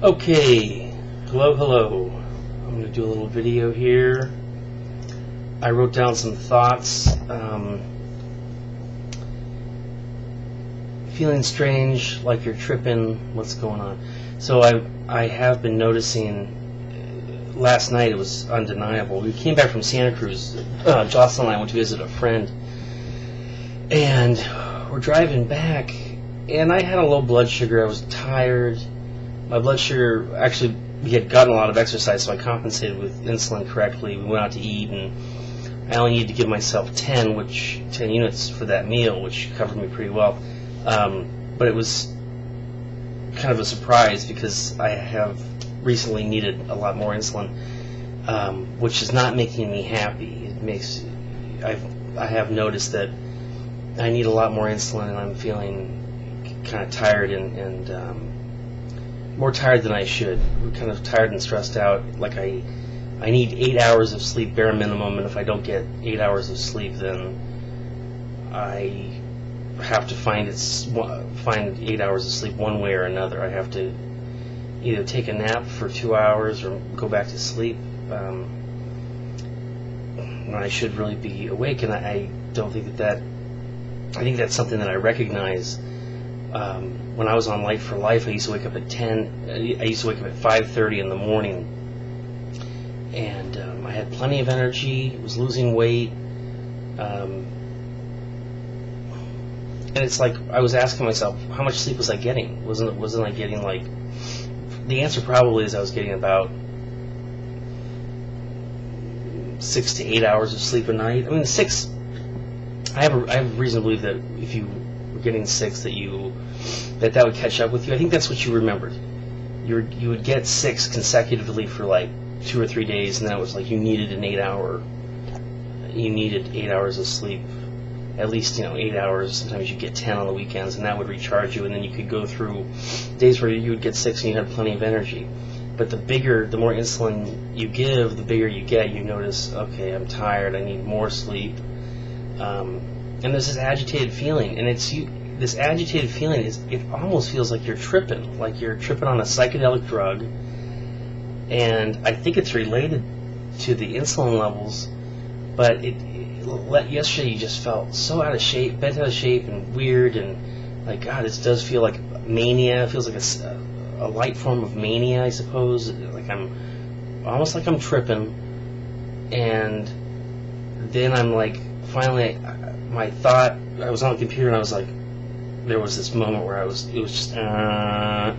Okay, hello. I'm going to do a little video here. I wrote down some thoughts. Feeling strange, like you're tripping, what's going on? So I have been noticing, last night it was undeniable. We came back from Santa Cruz. Jocelyn and I went to visit a friend, and we're driving back, and I had a low blood sugar. I was tired. My blood sugar, actually, we had gotten a lot of exercise, so I compensated with insulin correctly. We went out to eat, and I only needed to give myself 10 units for that meal, which covered me pretty well. But it was kind of a surprise because I have recently needed a lot more insulin, which is not making me happy. I have noticed that I need a lot more insulin, and I'm feeling kind of tired and more tired than I should. I'm kind of tired and stressed out. Like I need 8 hours of sleep bare minimum, and if I don't get 8 hours of sleep, then I have to find 8 hours of sleep one way or another. I have to either take a nap for 2 hours or go back to sleep when I should really be awake. And I don't think I think that's something that I recognize. When I was on Light for Life, I used to wake up at 10. I used to wake up at 5:30 in the morning, and I had plenty of energy. Was losing weight, and it's like I was asking myself, how much sleep was I getting? Wasn't I getting, like? The answer probably is I was getting about 6 to 8 hours of sleep a night. I mean, 6. I have reason to believe that if you were getting 6, that would catch up with you. I think that's what you remembered. You would get 6 consecutively for like 2 or 3 days, and then it was like you needed 8 hours of sleep, at least 8 hours. Sometimes you get 10 on the weekends, and that would recharge you, and then you could go through days where you would get 6 and you had plenty of energy. But the more insulin you give, the bigger you get. You notice, okay, I'm tired, I need more sleep, and there's this agitated feeling, and this agitated feeling it almost feels like you're tripping on a psychedelic drug, and I think it's related to the insulin levels. But yesterday you just felt so out of shape, bent out of shape, and weird, and like, God, this does feel like mania. It feels like a light form of mania, I suppose. Like I'm tripping, and then I'm like, finally, my thought. I was on the computer, and I was like, there was this moment where it was just I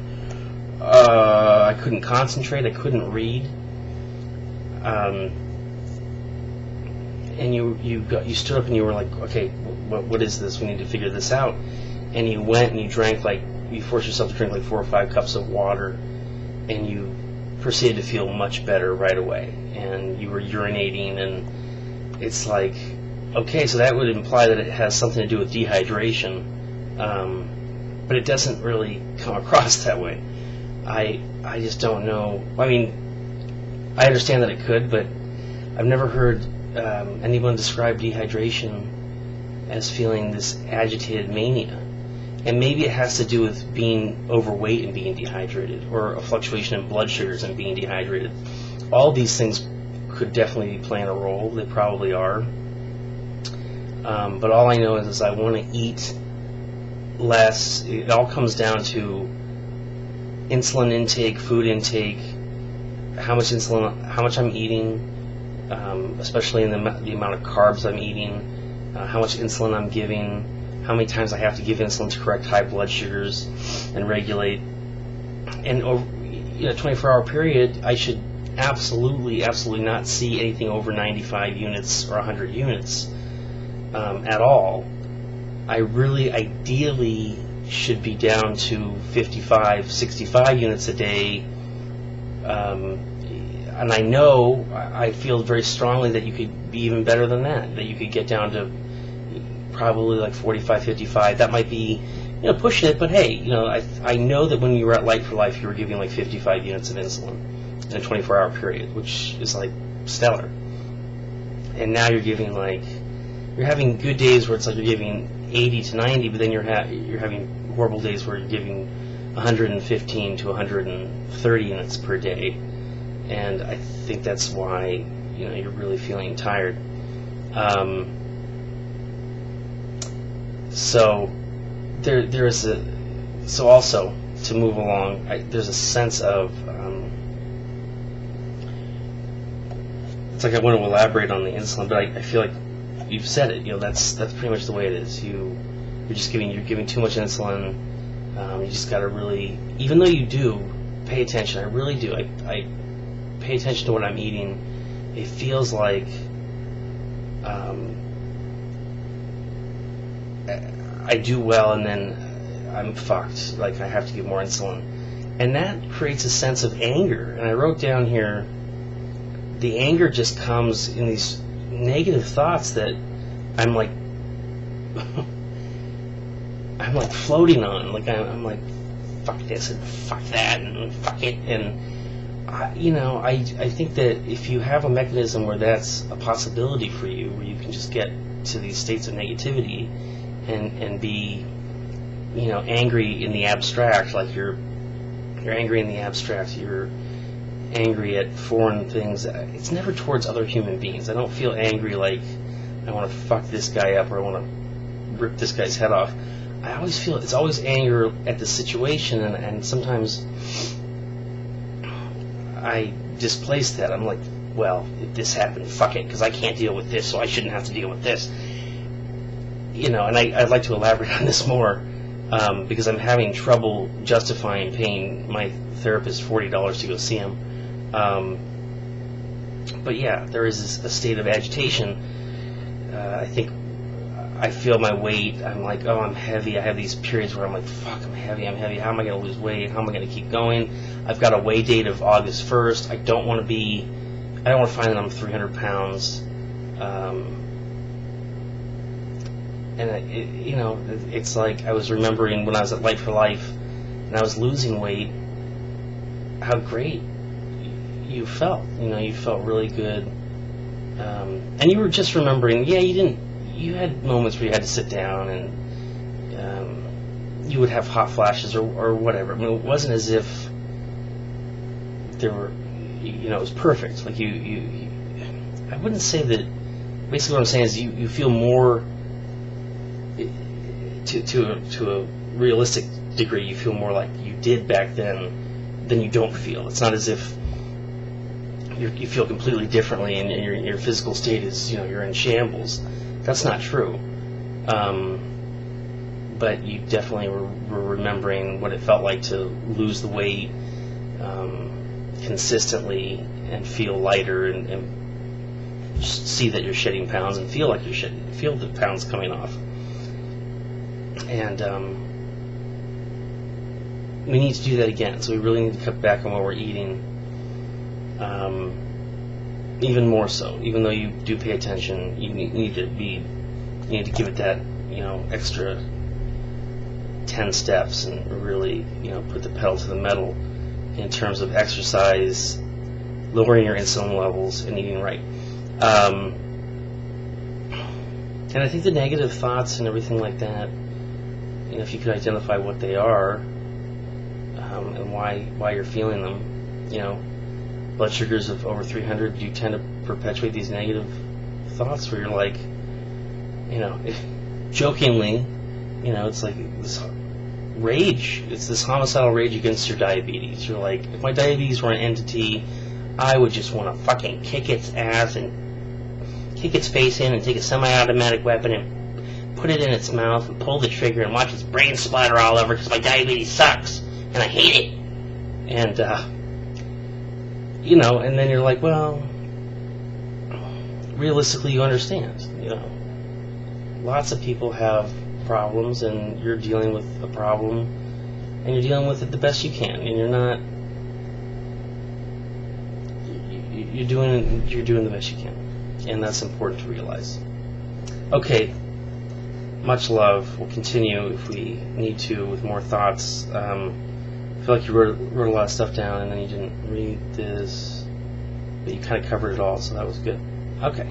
couldn't concentrate, I couldn't read, and you stood up and you were like, okay, what is this? We need to figure this out. And you went and you forced yourself to drink like 4 or 5 cups of water, and you proceeded to feel much better right away, and you were urinating, and it's like, okay, so that would imply that it has something to do with dehydration. But it doesn't really come across that way. I just don't know. I mean, I understand that it could, but I've never heard anyone describe dehydration as feeling this agitated mania. And maybe it has to do with being overweight and being dehydrated, or a fluctuation in blood sugars and being dehydrated. All these things could definitely be playing a role. They probably are. But all I know is I want to eat less. It all comes down to insulin intake, food intake, how much I'm eating, especially in the amount of carbs I'm eating, how much insulin I'm giving, how many times I have to give insulin to correct high blood sugars and regulate. And over 24-hour period, I should absolutely not see anything over 95 units or 100 units at all. I really ideally should be down to 55, 65 units a day, and I feel very strongly that you could be even better than that you could get down to probably like 45, 55. That might be, pushing it, but hey, I know that when you were at Light for Life, you were giving like 55 units of insulin in a 24-hour period, which is like stellar. And now you're having good days where it's like you're giving 80 to 90, but then you're having horrible days where you're giving 115 to 130 units per day, and I think that's why you're really feeling tired. So so also to move along, there's a sense of it's like I want to elaborate on the insulin, but I feel like you've said it. That's pretty much the way it is. You're giving too much insulin. You just got to really, even though you do pay attention, I really do. I pay attention to what I'm eating. It feels like I do well, and then I'm fucked. Like I have to give more insulin, and that creates a sense of anger. And I wrote down here, the anger just comes in these negative thoughts that I'm like I'm like floating on. Like I'm like, fuck this and fuck that and fuck it. And I think that if you have a mechanism where that's a possibility for you, where you can just get to these states of negativity and be angry in the abstract, like you're angry in the abstract, you're angry at foreign things. It's never towards other human beings. I don't feel angry like I want to fuck this guy up or I want to rip this guy's head off. I always feel it's always anger at the situation, and sometimes I displace that. I'm like, well, if this happened, fuck it, because I can't deal with this, so I shouldn't have to deal with this. And I'd like to elaborate on this more, because I'm having trouble justifying paying my therapist $40 to go see him. But yeah, there is a state of agitation. I think I feel my weight. I'm like, oh, I'm heavy. I have these periods where I'm like, fuck, I'm heavy. How am I going to lose weight? How am I going to keep going? I've got a weigh date of August 1st. I don't want to find that I'm 300 pounds. And it's like I was remembering when I was at Light for Life and I was losing weight, how great you felt. You felt really good. And you were just remembering, you had moments where you had to sit down and you would have hot flashes or whatever. I mean, it wasn't as if there were, it was perfect. Like I wouldn't say that. Basically, what I'm saying is you feel more, to a realistic degree, you feel more like you did back then than you don't feel. It's not as if you feel completely differently and your physical state is, you're in shambles. That's not true. But you definitely were remembering what it felt like to lose the weight consistently and feel lighter and see that you're shedding pounds and feel like feel the pounds coming off. And we need to do that again. So we really need to cut back on what we're eating. Even more so, even though you do pay attention, you need to give it that, extra 10 steps and really, put the pedal to the metal in terms of exercise, lowering your insulin levels, and eating right. And I think the negative thoughts and everything like that, if you could identify what they are, and why you're feeling them, blood sugars of over 300, you tend to perpetuate these negative thoughts where you're like, jokingly, it's like this rage. It's this homicidal rage against your diabetes. You're like, if my diabetes were an entity, I would just want to fucking kick its ass and kick its face in and take a semi-automatic weapon and put it in its mouth and pull the trigger and watch its brain splatter all over because my diabetes sucks and I hate it. And, and then you're like, well, realistically, you understand, lots of people have problems and you're dealing with a problem and you're dealing with it the best you can, and you're doing the best you can, and that's important to realize. Okay, much love. We'll continue if we need to with more thoughts. I feel like you wrote a lot of stuff down and then you didn't read this, but you kind of covered it all, so that was good. Okay.